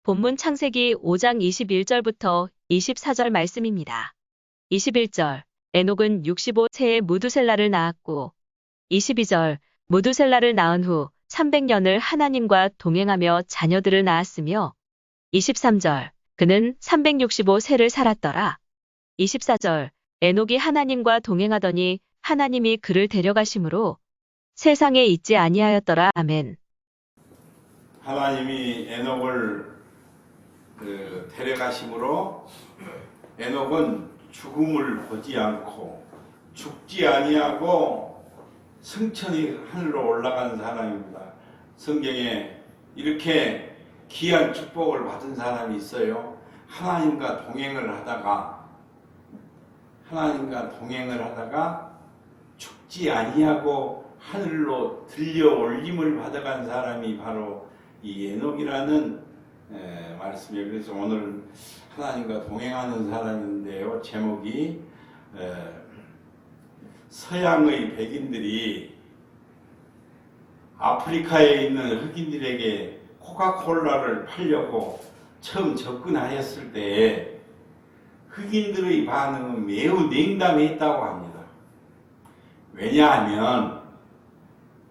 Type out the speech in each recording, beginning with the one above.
본문 창세기 5장 21절부터 24절 말씀입니다. 21절 에녹은 65세에 무두셀라를 낳았고 22절 무두셀라를 낳은 후 300년을 하나님과 동행하며 자녀들을 낳았으며 23절 그는 365세를 살았더라. 24절 에녹이 하나님과 동행하더니 하나님이 그를 데려가심으로 세상에 있지 아니하였더라. 아멘. 하나님이 에녹을 데려가심으로 에녹은 죽음을 보지 않고 죽지 아니하고 승천이 하늘로 올라간 사람입니다. 성경에 이렇게 귀한 축복을 받은 사람이 있어요. 하나님과 동행을 하다가 죽지 아니하고 하늘로 들려 올림을 받아간 사람이 바로 이 에녹이라는 말씀이에요. 그래서 오늘 하나님과 동행하는 사람인데요. 제목이 서양의 백인들이 아프리카에 있는 흑인들에게 코카콜라를 팔려고 처음 접근하였을 때 흑인들의 반응은 매우 냉담했다고 합니다. 왜냐하면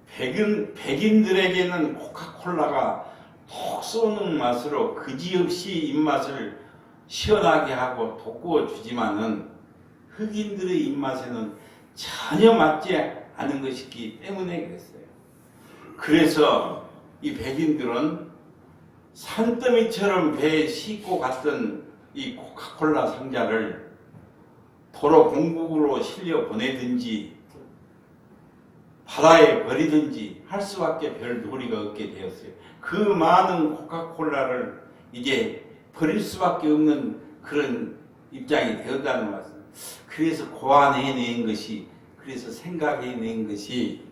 백인들에게는 코카콜라가 톡 쏘는 맛으로 그지없이 입맛을 시원하게 하고 돋구어 주지만은 흑인들의 입맛에는 전혀 맞지 않은 것이기 때문에 그랬어요. 그래서 이 백인들은 산더미처럼 배에 싣고 갔던 이 코카콜라 상자를 도로 공국으로 실려 보내든지 바다에 버리든지 할 수밖에 별 도리가 없게 되었어요. 그 많은 코카콜라를 이제 버릴 수밖에 없는 그런 입장이 되었다는 말씀. 그래서 고안해낸 것이, 그래서 생각해낸 것이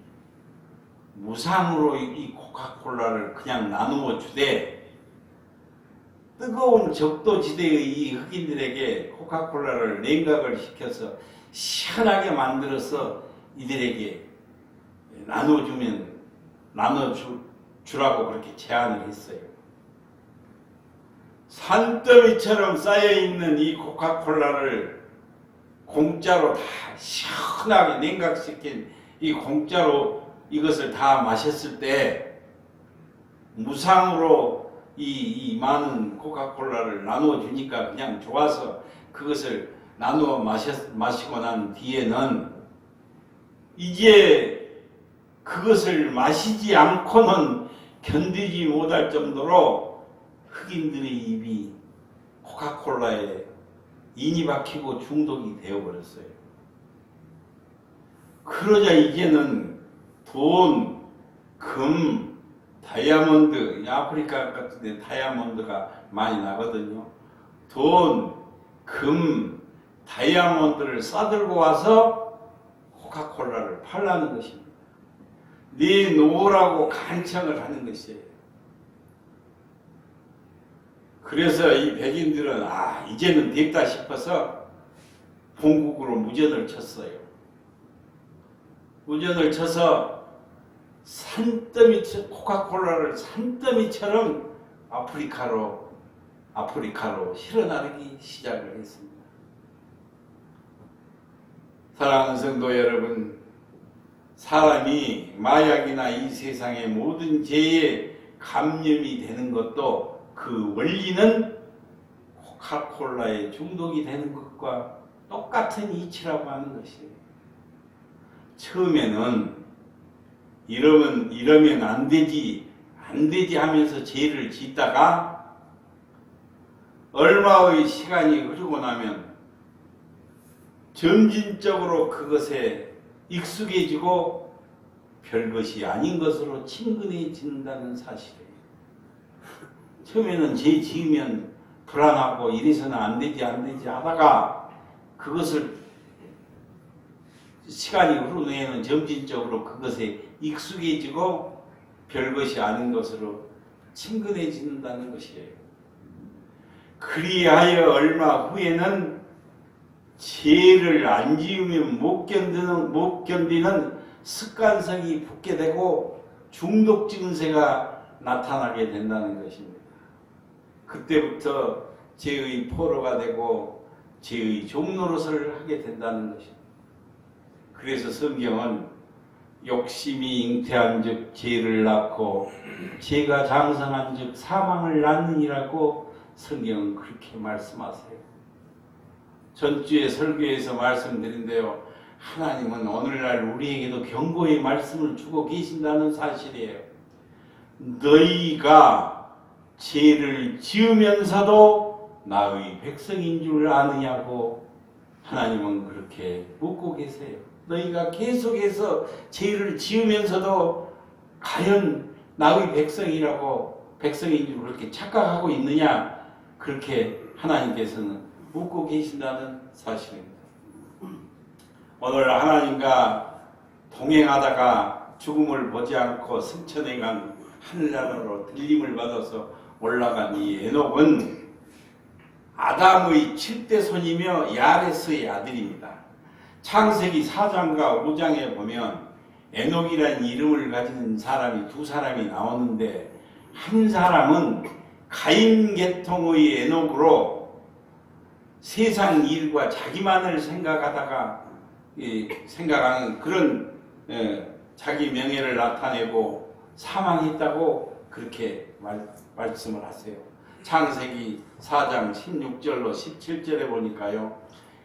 무상으로 이 코카콜라를 그냥 나누어 주되 뜨거운 적도지대의 이 흑인들에게 코카콜라를 냉각을 시켜서 시원하게 만들어서 이들에게 나눠주라고 그렇게 제안을 했어요. 산더미처럼 쌓여있는 이 코카콜라를 공짜로 다 시원하게 냉각시킨 이 공짜로 이것을 다 마셨을 때 무상으로 이 많은 코카콜라를 나누어 주니까 그냥 좋아서 그것을 나누어 마시고 난 뒤에는 이제 그것을 마시지 않고는 견디지 못할 정도로 흑인들의 입이 코카콜라에 인이 박히고 중독이 되어버렸어요. 그러자 이제는 돈, 금, 다이아몬드, 아프리카 같은 데 다이아몬드가 많이 나거든요. 돈, 금, 다이아몬드를 싸들고 와서 코카콜라를 팔라는 것입니다. 네 놓으라고 간청을 하는 것이에요. 그래서 이 백인들은 이제는 됐다 싶어서 본국으로 무전을 쳤어요. 무전을 쳐서 코카콜라를 산더미처럼 아프리카로 실어나르기 시작을 했습니다. 사랑하는 성도 여러분, 사람이 마약이나 이 세상의 모든 죄에 감염이 되는 것도 그 원리는 코카콜라에 중독이 되는 것과 똑같은 이치라고 하는 것이에요. 처음에는 이러면 안 되지 하면서 죄를 짓다가 얼마의 시간이 흐르고 나면 점진적으로 그것에 익숙해지고 별것이 아닌 것으로 친근해진다는 사실이에요. 처음에는 죄 지으면 불안하고 이래서는 안 되지 하다가 그것을 시간이 흐른 후에는 점진적으로 그것에 익숙해지고 별것이 아닌 것으로 친근해진다는 것이에요. 그리하여 얼마 후에는 죄를 안 지으면 못 견디는 습관성이 붙게 되고 중독 증세가 나타나게 된다는 것입니다. 그때부터 죄의 포로가 되고 죄의 종노릇을 하게 된다는 것입니다. 그래서 성경은 욕심이 잉태한 즉 죄를 낳고 죄가 장성한 즉 사망을 낳느니라고 성경은 그렇게 말씀하세요. 전주에 설교에서 말씀드린데요. 하나님은 오늘날 우리에게도 경고의 말씀을 주고 계신다는 사실이에요. 너희가 죄를 지으면서도 나의 백성인 줄 아느냐고 하나님은 그렇게 묻고 계세요. 너희가 계속해서 죄를 지으면서도 과연 나의 백성인 줄 그렇게 착각하고 있느냐? 그렇게 하나님께서는 묻고 계신다는 사실입니다. 오늘 하나님과 동행하다가 죽음을 보지 않고 승천해 간 하늘나라로 들림을 받아서 올라간 이 에녹은 아담의 7대 손이며 야레스의 아들입니다. 창세기 4장과 5장에 보면 에녹이라는 이름을 가진 사람이 두 사람이 나오는데 한 사람은 가인 계통의 에녹으로 세상 일과 자기만을 생각하는 그런 자기 명예를 나타내고 사망했다고 그렇게 말씀을 하세요. 창세기 4장 16절로 17절에 보니까요.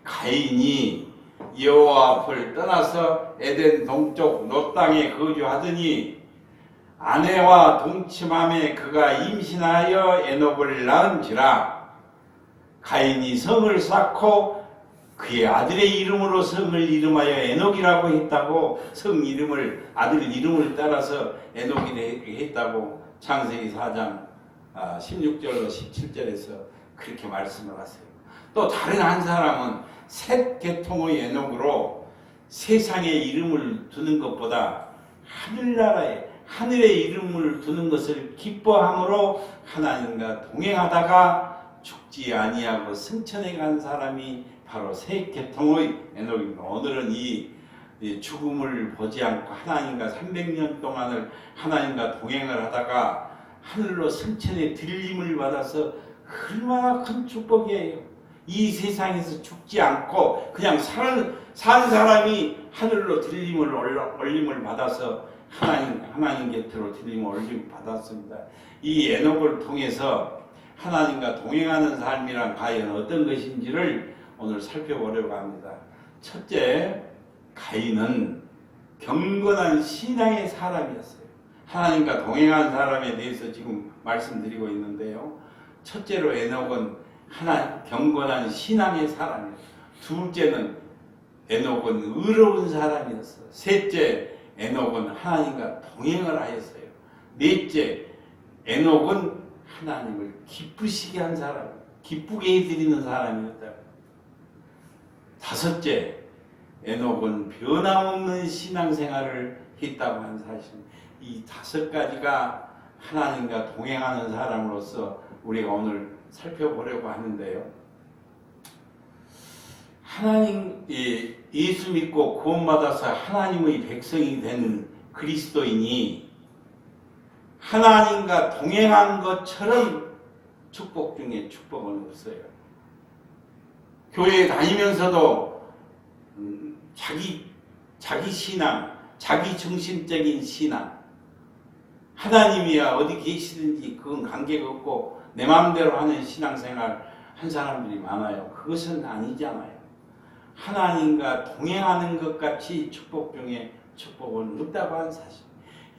가인이 여호와 앞을 떠나서 에덴 동쪽 롯 땅에 거주하더니 아내와 동침함에 그가 임신하여 에녹을 낳은지라. 가인이 성을 쌓고 그의 아들의 이름으로 성을 이름하여 에녹이라고 했다고, 성 이름을 아들 이름을 따라서 에녹이 했다고 창세기 4장 16절로 17절에서 그렇게 말씀을 하세요. 또 다른 한 사람은 셋 계통의 에녹으로 세상에 이름을 두는 것보다 하늘에 이름을 두는 것을 기뻐함으로 하나님과 동행하다가 죽지 아니하고 승천해 간 사람이 바로 셋 계통의 에녹입니다. 오늘은 이 죽음을 보지 않고 하나님과 300년 동안을 하나님과 동행을 하다가 하늘로 승천의 들림을 받아서 얼마나 큰 축복이에요. 이 세상에서 죽지 않고 그냥 산 사람이 하늘로 올림을 받아서 하나님 곁으로 올림을 받았습니다. 이 에녹을 통해서 하나님과 동행하는 삶이란 과연 어떤 것인지를 오늘 살펴보려고 합니다. 첫째, 가인은 경건한 신앙의 사람이었어요. 하나님과 동행한 사람에 대해서 지금 말씀드리고 있는데요. 첫째로 에녹은 경건한 신앙의 사람이었어요. 둘째는 에녹은 의로운 사람이었어요. 셋째, 에녹은 하나님과 동행을 하였어요. 넷째, 에녹은 하나님을 기쁘시게 한 사람, 기쁘게 해드리는 사람이었다. 다섯째, 에녹은 변함없는 신앙생활을 했다고 한 사실. 이 다섯 가지가 하나님과 동행하는 사람으로서 우리가 오늘 살펴보려고 하는데요. 예수 믿고 구원받아서 하나님의 백성이 된 그리스도인이 하나님과 동행한 것처럼 축복 중에 축복은 없어요. 교회에 다니면서도 자기 신앙, 자기 중심적인 신앙, 하나님이야 어디 계시든지 그건 관계가 없고 내 마음대로 하는 신앙생활 한 사람들이 많아요. 그것은 아니잖아요. 하나님과 동행하는 것 같이 축복 중에 축복은 없다고 하는 사실.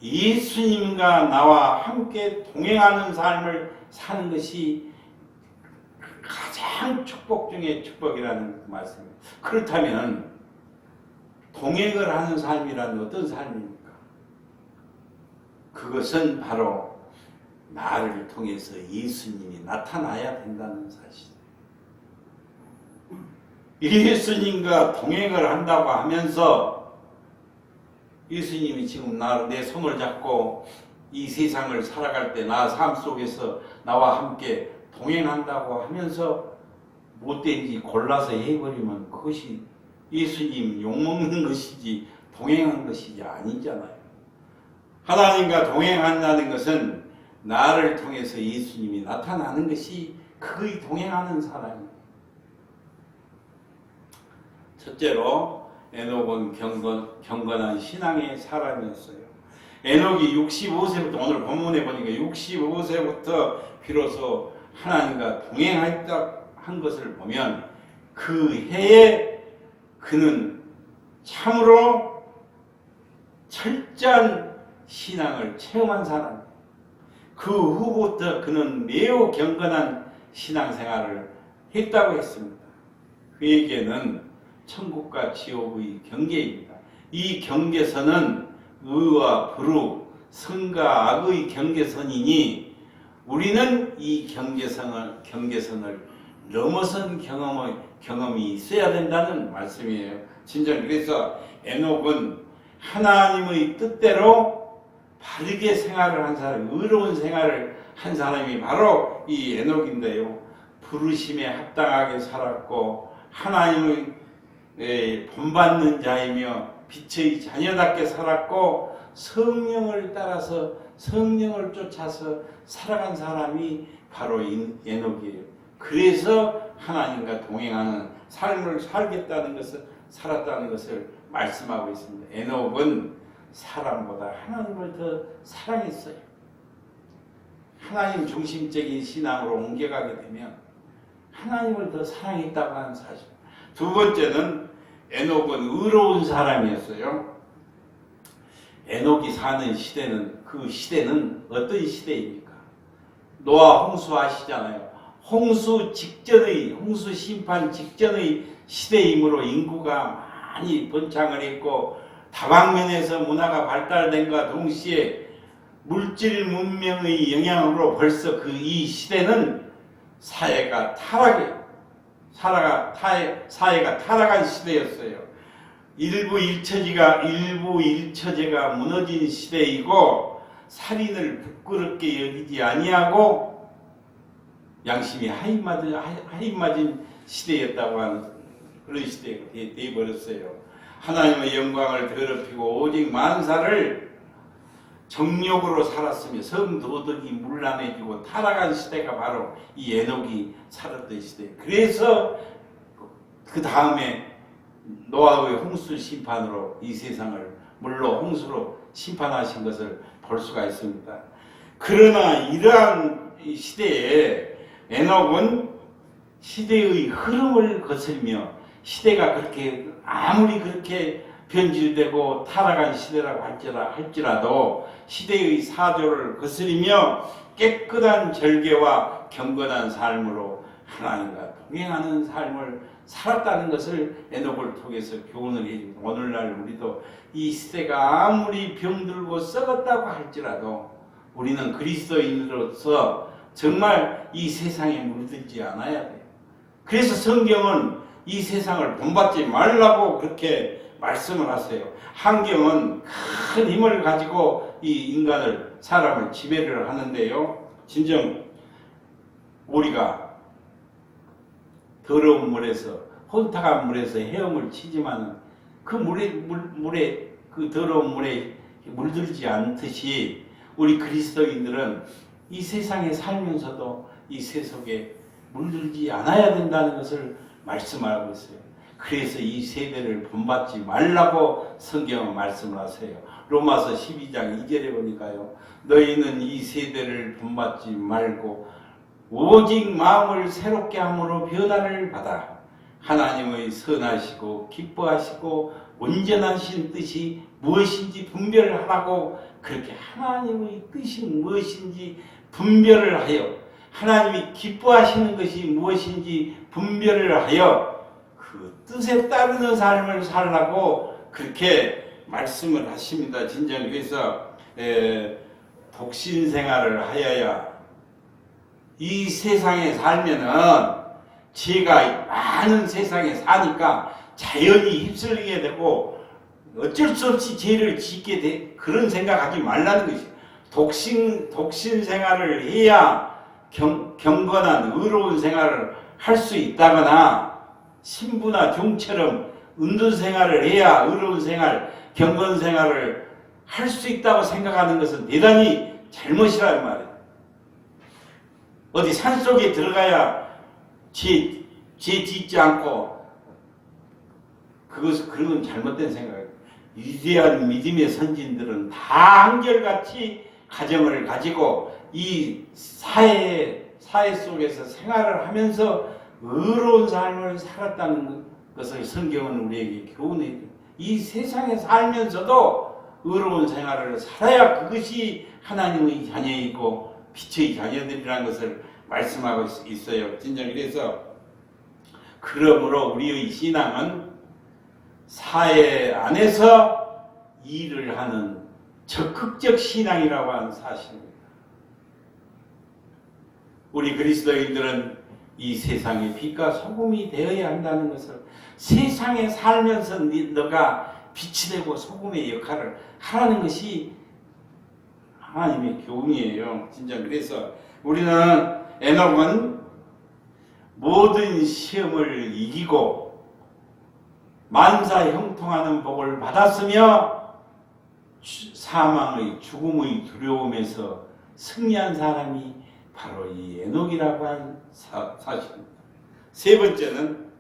예수님과 나와 함께 동행하는 삶을 사는 것이 가장 축복 중에 축복이라는 말씀입니다. 그렇다면 동행을 하는 삶이란 어떤 삶입니까? 그것은 바로 나를 통해서 예수님이 나타나야 된다는 사실이에요. 예수님과 동행을 한다고 하면서 예수님이 지금 내 손을 잡고 이 세상을 살아갈 때 나 삶 속에서 나와 함께 동행한다고 하면서 못된지 골라서 해버리면 그것이 예수님 욕먹는 것이지 동행한 것이지 아니잖아요. 하나님과 동행한다는 것은 나를 통해서 예수님이 나타나는 것이 그의 동행하는 사람이에요. 첫째로 에녹은 경건한 신앙의 사람이었어요. 에녹이 65세부터 오늘 본문에 보니까 65세부터 비로소 하나님과 동행했다 한 것을 보면 그 해에 그는 참으로 철저한 신앙을 체험한 사람이에요. 그 후부터 그는 매우 경건한 신앙생활을 했다고 했습니다. 그에게는 천국과 지옥의 경계입니다. 이 경계선은 의와 불의, 선과 악의 경계선이니 우리는 이 경계선을 넘어선 경험이 있어야 된다는 말씀이에요. 진정 그래서 에녹은 하나님의 뜻대로 바르게 생활을 한 사람, 의로운 생활을 한 사람이 바로 이 에녹인데요. 부르심에 합당하게 살았고 하나님의 본받는 자이며 빛의 자녀답게 살았고 성령을 따라서 성령을 쫓아서 살아간 사람이 바로 에녹이에요. 그래서 하나님과 동행하는 삶을 살았다는 것을 말씀하고 있습니다. 에녹은 사람보다 하나님을 더 사랑했어요. 하나님 중심적인 신앙으로 옮겨가게 되면 하나님을 더 사랑했다고 하는 사실. 두 번째는 에녹은 의로운 사람이었어요. 에녹이 사는 시대는 그 시대는 어떤 시대입니까? 노아 홍수 아시잖아요. 홍수 심판 직전의 시대이므로 인구가 많이 번창을 했고 다방면에서 문화가 발달된과 동시에 물질 문명의 영향으로 벌써 이 시대는 사회가 타락한 시대였어요. 일부 일처제가 무너진 시대이고 살인을 부끄럽게 여기지 아니하고 양심이 하인맞은 시대였다고 하는 그런 시대가 되어버렸어요. 하나님의 영광을 더럽히고 오직 만사를 정욕으로 살았으며 성도덕이 문란해지고 타락한 시대가 바로 이 에녹이 살았던 시대. 그래서 그 다음에 노아의 홍수 심판으로 이 세상을 물로 홍수로 심판하신 것을 볼 수가 있습니다. 그러나 이러한 시대에 에녹은 시대의 흐름을 거슬며 시대가 아무리 그렇게 변질되고 타락한 시대라고 할지라도 시대의 사조를 거스리며 깨끗한 절개와 경건한 삶으로 하나님과 동행하는 삶을 살았다는 것을 에녹을 통해서 교훈을 해줍니다. 오늘날 우리도 이 시대가 아무리 병들고 썩었다고 할지라도 우리는 그리스도인으로서 정말 이 세상에 물들지 않아야 돼요. 그래서 성경은 이 세상을 본받지 말라고 그렇게 말씀을 하세요. 환경은 큰 힘을 가지고 이 사람을 지배를 하는데요. 진정 우리가 더러운 물에서 혼탁한 물에서 헤엄을 치지만 그 더러운 물에 물들지 않듯이 우리 그리스도인들은 이 세상에 살면서도 이 세속에 물들지 않아야 된다는 것을 말씀하고 있어요. 그래서 이 세대를 본받지 말라고 성경은 말씀을 하세요. 로마서 12장 2절에 보니까요. 너희는 이 세대를 본받지 말고 오직 마음을 새롭게 함으로 변화를 받아 하나님의 선하시고 기뻐하시고 온전하신 뜻이 무엇인지 분별을 하라고 그렇게 하나님의 뜻이 무엇인지 분별을 하여 하나님이 기뻐하시는 것이 무엇인지 분별을 하여 그 뜻에 따르는 삶을 살라고 그렇게 말씀을 하십니다. 진정 그래서 독신 생활을 하여야 이 세상에 살면은 죄가 많은 세상에 사니까 자연히 휩쓸리게 되고 어쩔 수 없이 죄를 짓게 돼. 그런 생각하지 말라는 것이죠. 독신 생활을 해야 경건한 의로운 생활을 할 수 있다거나 신부나 종처럼 은둔 생활을 해야 의로운 생활, 경건 생활을 할 수 있다고 생각하는 것은 대단히 잘못이라는 말이에요. 어디 산속에 들어가야 죄 짓지 않고 그건 잘못된 생각이에요. 위대한 믿음의 선진들은 다 한결같이 가정을 가지고 이 사회 속에서 생활을 하면서 의로운 삶을 살았다는 것을 성경은 우리에게 교훈해 줍니다. 이 세상에 살면서도 의로운 생활을 살아야 그것이 하나님의 자녀이고 빛의 자녀들이라는 것을 말씀하고 있어요. 진정 그래서 그러므로 우리의 신앙은 사회 안에서 일을 하는 적극적 신앙이라고 하는 사실입니다. 우리 그리스도인들은 이 세상의 빛과 소금이 되어야 한다는 것을 세상에 살면서 너가 빛이 되고 소금의 역할을 하라는 것이 하나님의 교훈이에요. 진짜 그래서 우리는 에녹은 모든 시험을 이기고 만사 형통하는 복을 받았으며 사망의 죽음의 두려움에서 승리한 사람이 바로 이 에녹이라고 한 사실입니다. 세 번째는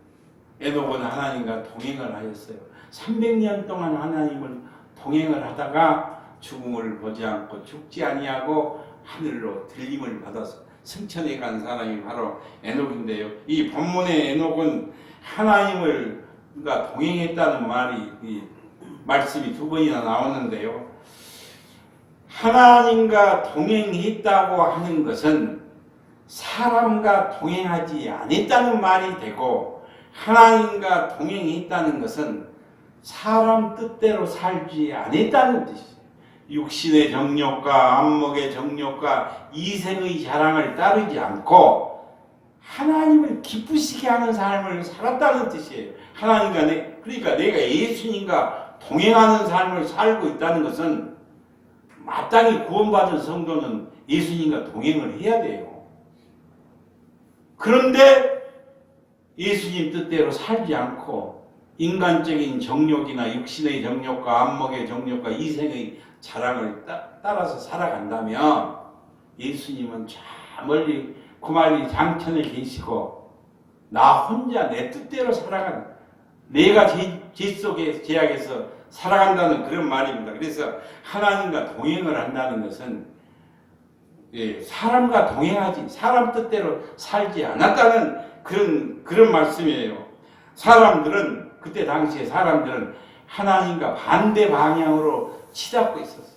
에녹은 하나님과 동행을 하였어요. 300년 동안 하나님을 동행을 하다가 죽음을 보지 않고 죽지 아니하고 하늘로 들림을 받아서 승천해 간 사람이 바로 에녹인데요. 이 본문의 에녹은 하나님과 동행했다는 말씀이 두 번이나 나오는데요. 하나님과 동행했다고 하는 것은 사람과 동행하지 않았다는 말이 되고, 하나님과 동행했다는 것은 사람 뜻대로 살지 않았다는 뜻이에요. 육신의 정욕과 안목의 정욕과 이생의 자랑을 따르지 않고 하나님을 기쁘시게 하는 삶을 살았다는 뜻이에요. 그러니까 내가 예수님과 동행하는 삶을 살고 있다는 것은 마땅히 구원받은 성도는 예수님과 동행을 해야 돼요. 그런데 예수님 뜻대로 살지 않고 인간적인 정욕이나 육신의 정욕과 안목의 정욕과 이생의 자랑을 따라서 살아간다면 예수님은 저 멀리 구말리 장천에 계시고 나 혼자 내 뜻대로 살아가는, 내가 죄 속에 죄악에서 살아간다는 그런 말입니다. 그래서 하나님과 동행을 한다는 것은 사람과 동행하지 사람 뜻대로 살지 않았다는 그런 말씀이에요. 그때 당시에 사람들은 하나님과 반대 방향으로 치닫고 있었어요.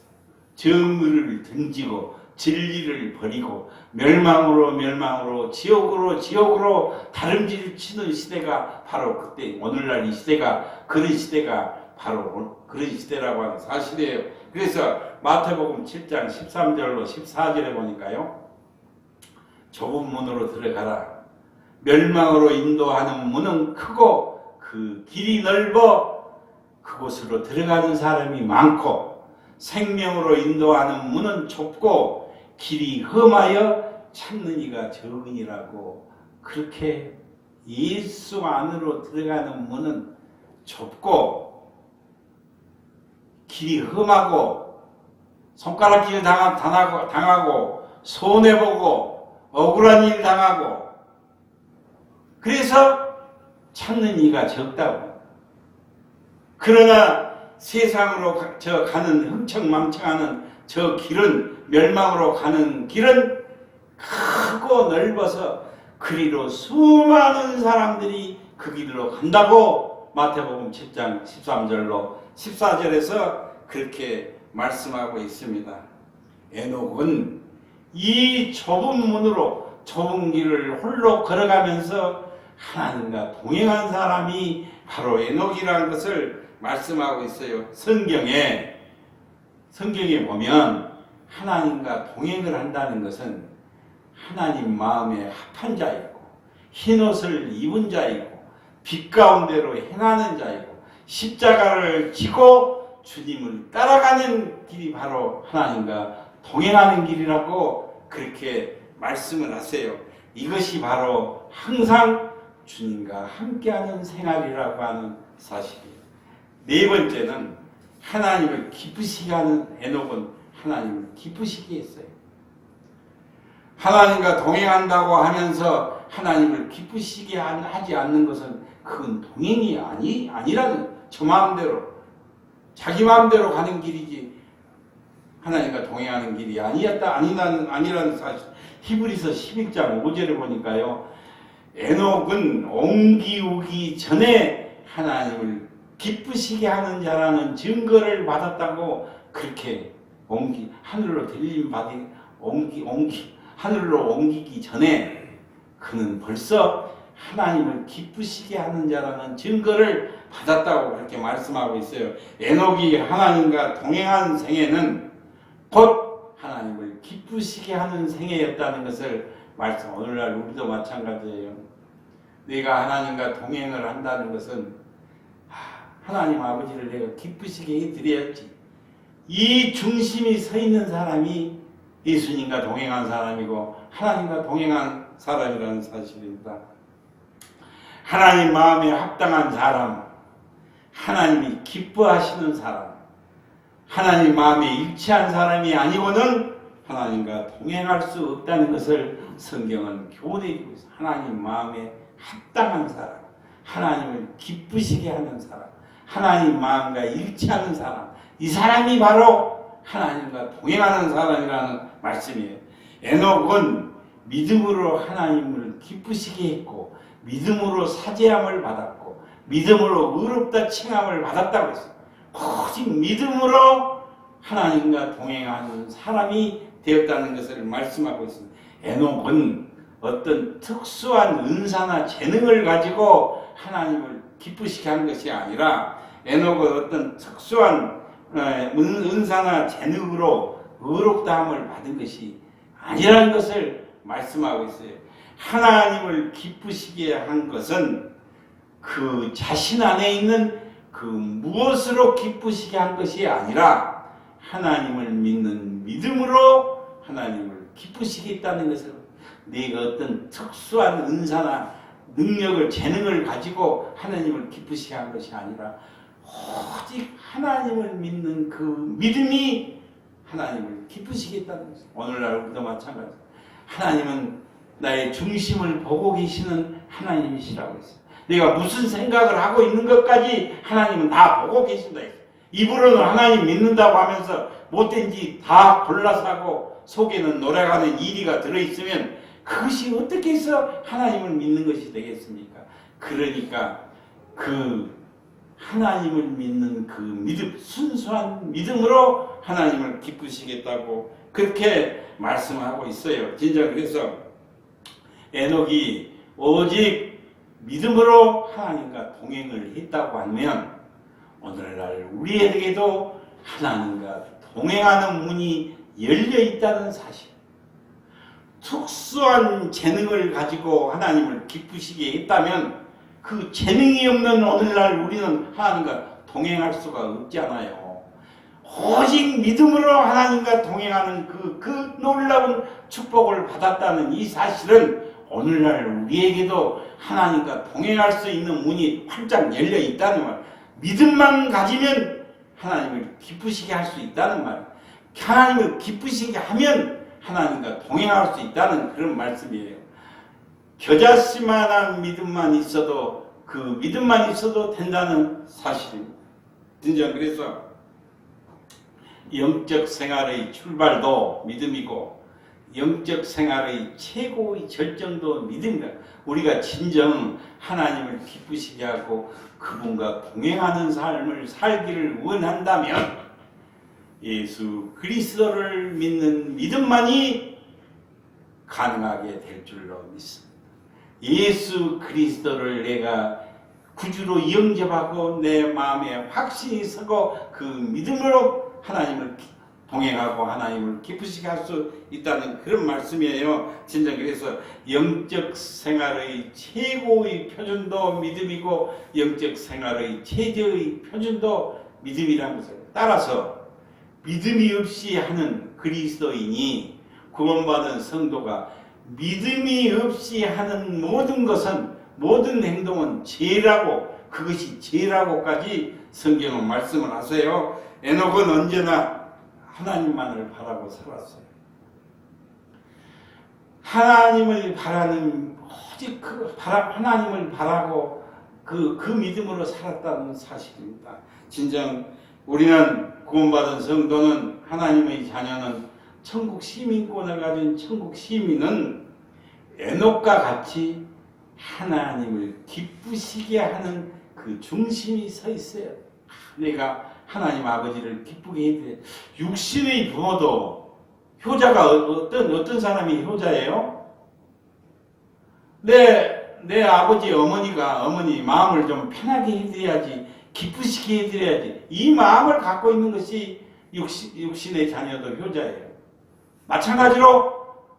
정의를 던지고 진리를 버리고 멸망으로 지옥으로 다름질 치는 시대가 바로 그때, 오늘날 이 시대가 그런 시대가 바로 그런 시대라고 하는 사실이에요. 그래서 마태복음 7장 13절로 14절에 보니까요, 좁은 문으로 들어가라. 멸망으로 인도하는 문은 크고 그 길이 넓어 그곳으로 들어가는 사람이 많고, 생명으로 인도하는 문은 좁고 길이 험하여 찾는 이가 적으니라고. 그렇게 예수 안으로 들어가는 문은 좁고 길이 험하고 손가락질 당하고 손해보고 억울한 일 당하고, 그래서 찾는 이가 적다고. 그러나 세상으로 가는 흥청망청하는 저 길은, 멸망으로 가는 길은 크고 넓어서 그리로 수많은 사람들이 그 길로 간다고 마태복음 7장 13절로 14절에서 그렇게 말씀하고 있습니다. 에녹은 이 좁은 문으로 좁은 길을 홀로 걸어가면서 하나님과 동행한 사람이 바로 에녹이라는 것을 말씀하고 있어요. 성경에 보면 하나님과 동행을 한다는 것은 하나님 마음에 합한 자이고 흰옷을 입은 자이고 빛 가운데로 행하는 자이고 십자가를 지고 주님을 따라가는 길이 바로 하나님과 동행하는 길이라고 그렇게 말씀을 하세요. 이것이 바로 항상 주님과 함께하는 생활이라고 하는 사실이에요. 네 번째는 하나님을 기쁘시게 하는 에녹은 하나님을 기쁘시게 했어요. 하나님과 동행한다고 하면서 하나님을 기쁘시게 하지 않는 것은 그건 동행이 아니라는, 저 마음대로 자기 마음대로 가는 길이지 하나님과 동행하는 길이 아니라는 사실. 히브리서 11장 5절에 보니까요, 에녹은 옮기우기 전에 하나님을 기쁘시게 하는 자라는 증거를 받았다고, 그렇게 하늘로 들림 받이 하늘로 옮기기 전에 그는 벌써 하나님을 기쁘시게 하는 자라는 증거를 받았다고 그렇게 말씀하고 있어요. 에녹이 하나님과 동행한 생애는 곧 하나님을 기쁘시게 하는 생애였다는 것을 오늘날 우리도 마찬가지예요. 내가 하나님과 동행을 한다는 것은 하나님 아버지를 내가 기쁘시게 해드려야지, 이 중심이 서 있는 사람이 예수님과 동행한 사람이고 하나님과 동행한 사람이라는 사실입니다. 하나님 마음에 합당한 사람, 하나님이 기뻐하시는 사람, 하나님 마음에 일치한 사람이 아니고는 하나님과 동행할 수 없다는 것을 성경은 교훈해주고 있습니다. 하나님 마음에 합당한 사람, 하나님을 기쁘시게 하는 사람, 하나님 마음과 일치하는 사람, 이 사람이 바로 하나님과 동행하는 사람이라는 말씀이에요. 에녹은 믿음으로 하나님을 기쁘시게 했고, 믿음으로 사죄함을 받았고, 믿음으로 의롭다 칭함을 받았다고 했어요. 오직 믿음으로 하나님과 동행하는 사람이 되었다는 것을 말씀하고 있습니다. 에녹은 어떤 특수한 은사나 재능을 가지고 하나님을 기쁘시게 하는 것이 아니라, 에녹은 어떤 특수한 은사나 재능으로 의롭다함을 받은 것이 아니라는 것을 말씀하고 있어요. 하나님을 기쁘시게 한 것은 그 자신 안에 있는 그 무엇으로 기쁘시게 한 것이 아니라 하나님을 믿는 믿음으로 하나님을 기쁘시게 했다는 것을, 내가 어떤 특수한 은사나 능력을, 재능을 가지고 하나님을 기쁘시게 한 것이 아니라 오직 하나님을 믿는 그 믿음이 하나님을 기쁘시게 했다는 것입니다. 오늘날 우리도 마찬가지입니다. 하나님은 나의 중심을 보고 계시는 하나님이시라고 했어요. 내가 무슨 생각을 하고 있는 것까지 하나님은 다 보고 계신다 했어요. 입으로는 하나님 믿는다고 하면서 못된 짓 다 골라서 하고 속에는 노래가는 이리가 들어있으면 그것이 어떻게 해서 하나님을 믿는 것이 되겠습니까? 그러니까 그 하나님을 믿는 그 믿음, 순수한 믿음으로 하나님을 기쁘시겠다고 그렇게 말씀하고 있어요. 진짜 그래서 에녹이 오직 믿음으로 하나님과 동행을 했다고 하면 오늘날 우리에게도 하나님과 동행하는 문이 열려 있다는 사실, 특수한 재능을 가지고 하나님을 기쁘시게 했다면 그 재능이 없는 오늘날 우리는 하나님과 동행할 수가 없잖아요. 오직 믿음으로 하나님과 동행하는 그 놀라운 축복을 받았다는 이 사실은 오늘날 우리에게도 하나님과 동행할 수 있는 문이 활짝 열려 있다는 말. 믿음만 가지면 하나님을 기쁘시게 할 수 있다는 말. 하나님을 기쁘시게 하면 하나님과 동행할 수 있다는 그런 말씀이에요. 겨자씨만한 믿음만 있어도, 그 믿음만 있어도 된다는 사실입니다. 진짜 그래서 영적 생활의 출발도 믿음이고 영적 생활의 최고의 절정도 믿음이다. 우리가 진정 하나님을 기쁘시게 하고 그분과 동행하는 삶을 살기를 원한다면 예수 그리스도를 믿는 믿음만이 가능하게 될 줄로 믿습니다. 예수 그리스도를 내가 구주로 영접하고 내 마음에 확신이 서고 그 믿음으로 하나님을 동행하고 하나님을 기쁘시게 할 수 있다는 그런 말씀이에요. 진짜 그래서 영적 생활의 최고의 표준도 믿음이고 영적 생활의 최저의 표준도 믿음이라는 것을 따라서 믿음이 없이 하는 그리스도인이 구원받은 성도가 믿음이 없이 하는 모든 것은, 모든 행동은 죄라고, 그것이 죄라고까지 성경은 말씀을 하세요. 에녹은 언제나 하나님만을 바라고 살았어요. 하나님을 바라는 오직 하나님을 바라고 그 믿음으로 살았다는 사실입니다. 진정 우리는 구원받은 성도는 하나님의 자녀는 천국 시민권을 가진 천국 시민은 에녹과 같이 하나님을 기쁘시게 하는 그 중심이 서 있어요. 내가 하나님 아버지를 기쁘게 해드려. 육신의 부모도 효자가 어떤 사람이 효자예요? 내 아버지 어머니 마음을 좀 편하게 해드려야지, 기쁘시게 해드려야지. 이 마음을 갖고 있는 것이 육신의 자녀도 효자예요. 마찬가지로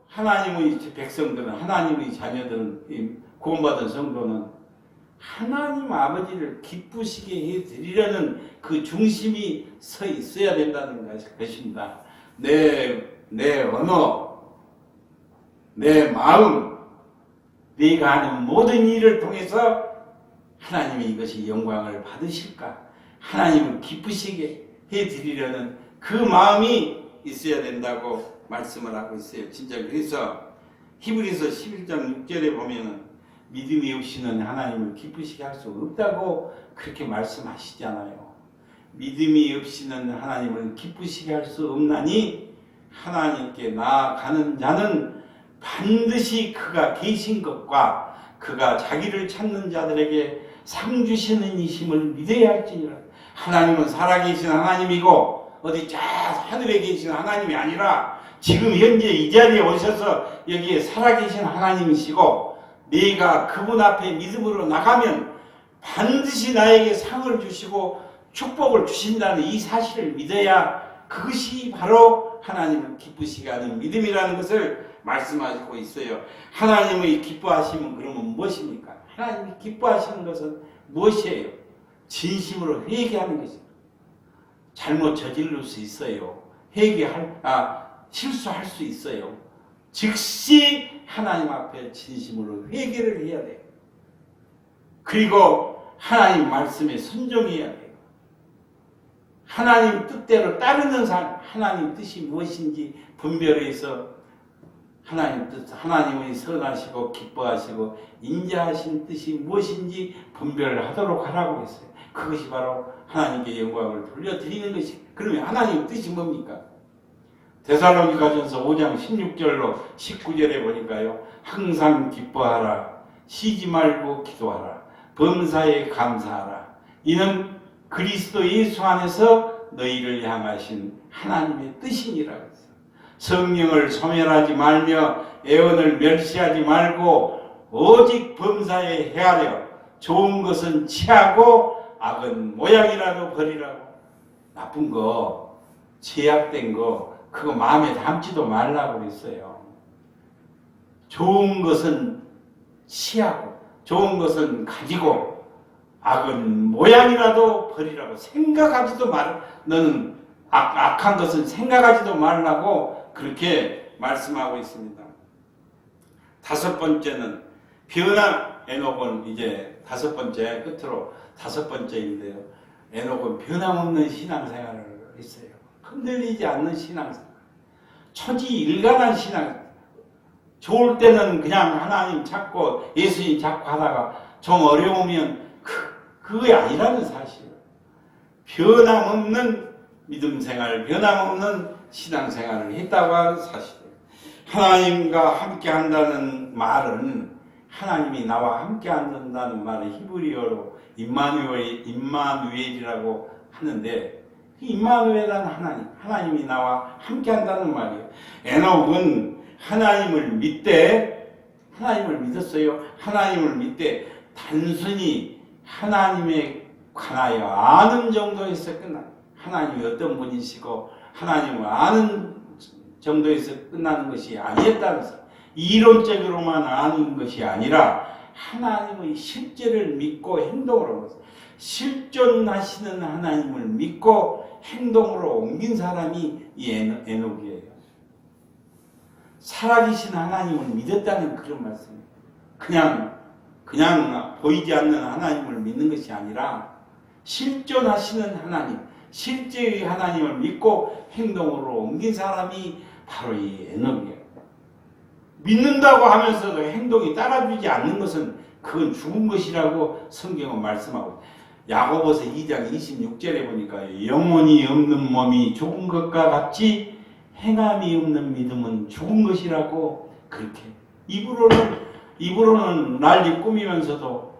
하나님의 백성들은, 하나님의 자녀들은, 구원받은 성도는 하나님 아버지를 기쁘시게 해드리려는 그 중심이 서 있어야 된다는 것입니다. 내 언어, 내 마음, 내가 하는 모든 일을 통해서 하나님이 이것이 영광을 받으실까? 하나님을 기쁘시게 해드리려는 그 마음이 있어야 된다고 말씀을 하고 있어요. 진짜 그래서 히브리서 11장 6절에 보면은 믿음이 없이는 하나님을 기쁘시게 할 수 없다고 그렇게 말씀하시잖아요. 믿음이 없이는 하나님을 기쁘시게 할 수 없나니 하나님께 나아가는 자는 반드시 그가 계신 것과 그가 자기를 찾는 자들에게 상 주시는 이심을 믿어야 할지니라. 하나님은 살아계신 하나님이고 어디 저 하늘에 계신 하나님이 아니라 지금 현재 이 자리에 오셔서 여기에 살아계신 하나님이시고, 네가 그분 앞에 믿음으로 나가면 반드시 나에게 상을 주시고 축복을 주신다는 이 사실을 믿어야 그것이 바로 하나님을 기쁘시게 하는 믿음이라는 것을 말씀하시고 있어요. 하나님의 기뻐하심은 그러면 무엇입니까? 하나님이 기뻐하시는 것은 무엇이에요? 진심으로 회개하는 것입니다. 잘못 저지를 수 있어요. 실수할 수 있어요. 즉시 하나님 앞에 진심으로 회개를 해야 돼요. 그리고 하나님 말씀에 순종해야 돼요. 하나님 뜻대로 따르는 삶, 하나님 뜻이 무엇인지 분별해서 하나님 뜻, 하나님의 선하시고 기뻐하시고 인자하신 뜻이 무엇인지 분별을 하도록 하라고 했어요. 그것이 바로 하나님께 영광을 돌려드리는 것이. 그러면 하나님 뜻이 뭡니까? 데살로니가전서 5장 16절로 19절에 보니까요. 항상 기뻐하라. 쉬지 말고 기도하라. 범사에 감사하라. 이는 그리스도 예수 안에서 너희를 향하신 하나님의 뜻이니라. 성령을 소멸하지 말며 애원을 멸시하지 말고 오직 범사에 헤아려 좋은 것은 취하고 악은 모양이라도 버리라고. 나쁜 거, 죄악된 거, 그거 마음에 담지도 말라고 그랬어요. 좋은 것은 취하고 좋은 것은 가지고 악은 모양이라도 버리라고. 생각하지도 말, 너는 악한 것은 생각하지도 말라고 그렇게 말씀하고 있습니다. 다섯 번째는 에녹은 이제 다섯 번째, 끝으로 다섯 번째인데요. 에녹은 변함없는 신앙생활을 했어요. 흔들리지 않는 신앙생활. 초지일관한 신앙. 좋을 때는 그냥 하나님 찾고 예수님 찾고 하다가 좀 어려우면 그게 아니라는 사실. 변함없는 믿음생활, 변함없는 신앙생활을 했다고 하는 사실. 하나님과 함께 한다는 말은, 하나님이 나와 함께 한다는 말은 히브리어로 임마누엘이라고 하는데, 임마누엘은 하나님이 나와 함께 한다는 말이에요. 에녹은 하나님을 믿었어요. 하나님을 믿되 단순히 하나님에 관하여 아는 정도에서 끝나요. 하나님이 어떤 분이시고 하나님을 아는 정도에서 끝나는 것이 아니었다면서, 이론적으로만 아는 것이 아니라 하나님의 실제를 믿고 행동으로, 실존하시는 하나님을 믿고 행동으로 옮긴 사람이 이 에녹이에요. 살아계신 하나님을 믿었다는 그런 말씀이에요. 그냥 보이지 않는 하나님을 믿는 것이 아니라 실존하시는 하나님, 실제의 하나님을 믿고 행동으로 옮긴 사람이 바로 이 에녹이에요. 믿는다고 하면서도 행동이 따라주지 않는 것은 그건 죽은 것이라고 성경은 말씀하고, 야고보서 2장 26절에 보니까 영혼이 없는 몸이 죽은 것과 같이 행함이 없는 믿음은 죽은 것이라고, 그렇게 입으로는 난리 꾸미면서도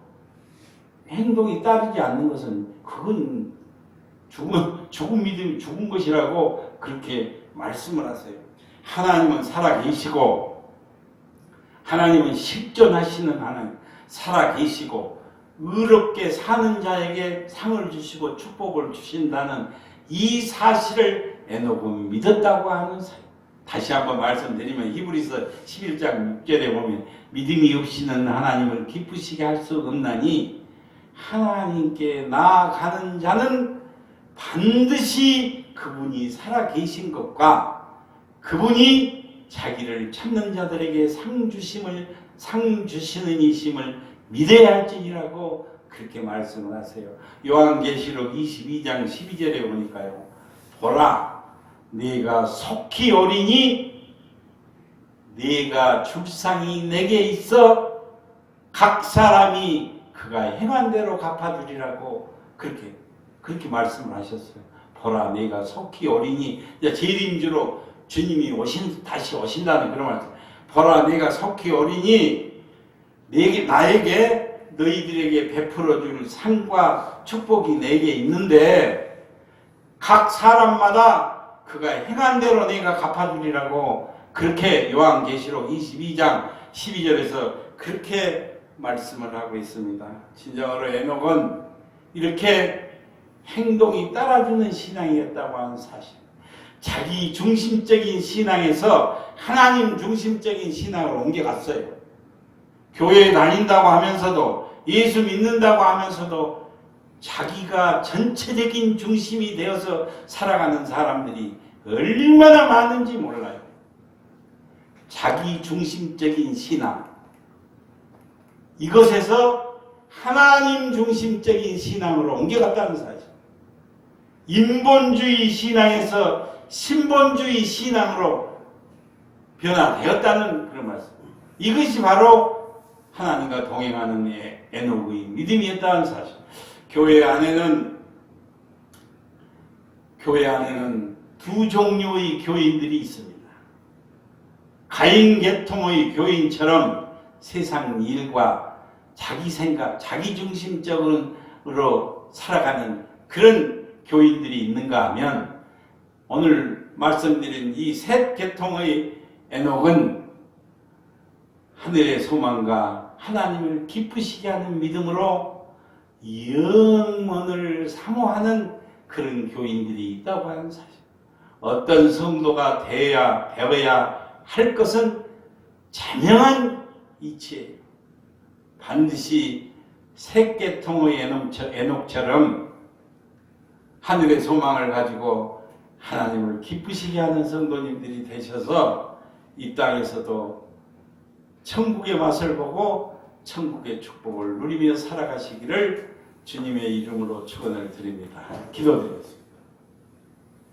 행동이 따르지 않는 것은 그건 죽은 믿음이 죽은 것이라고 그렇게 말씀을 하세요. 하나님은 살아계시고, 하나님은 실존하시는 하나님, 살아계시고 의롭게 사는 자에게 상을 주시고 축복을 주신다는 이 사실을 에녹은 믿었다고 하는 사람. 다시 한번 말씀드리면 히브리서 11장 6절에 보면 믿음이 없이는 하나님을 기쁘시게 할 수 없나니 하나님께 나아가는 자는 반드시 그분이 살아계신 것과 그분이 자기를 찾는 자들에게 상 주시는 이심을 믿어야 할지니라고 그렇게 말씀을 하세요. 요한계시록 22장 12절에 보니까요, 보라 네가 속히 오리니 네가 줄상이 내게 있어 각 사람이 그가 행한 대로 갚아주리라고 그렇게 말씀을 하셨어요. 보라 네가 속히 오리니, 재림주로 주님이 다시 오신다는 그런 말씀. 보라 내가 속히 오리니 나에게 너희들에게 베풀어 줄 상과 축복이 내게 있는데 각 사람마다 그가 행한 대로 내가 갚아주리라고, 그렇게 요한계시록 22장 12절에서 그렇게 말씀을 하고 있습니다. 진정으로 에녹은 이렇게 행동이 따라주는 신앙이었다고 하는 사실, 자기 중심적인 신앙에서 하나님 중심적인 신앙으로 옮겨갔어요. 교회에 다닌다고 하면서도, 예수 믿는다고 하면서도 자기가 전체적인 중심이 되어서 살아가는 사람들이 얼마나 많은지 몰라요. 자기 중심적인 신앙, 이것에서 하나님 중심적인 신앙으로 옮겨갔다는 사실, 인본주의 신앙에서 신본주의 신앙으로 변화되었다는 그런 말씀. 이것이 바로 하나님과 동행하는 에녹의 믿음이었다는 사실. 교회 안에는 두 종류의 교인들이 있습니다. 가인 계통의 교인처럼 세상 일과 자기 생각, 자기 중심적으로 살아가는 그런 교인들이 있는가 하면, 오늘 말씀드린 이 셋 계통의 에녹은 하늘의 소망과 하나님을 기쁘시게 하는 믿음으로 영원을 사모하는 그런 교인들이 있다고 하는 사실. 어떤 성도가 되어야 할 것은 자명한 이치예요. 반드시 셋 계통의 에녹처럼 하늘의 소망을 가지고 하나님을 기쁘시게 하는 성도님들이 되셔서 이 땅에서도 천국의 맛을 보고 천국의 축복을 누리며 살아가시기를 주님의 이름으로 축원을 드립니다. 기도드리겠습니다.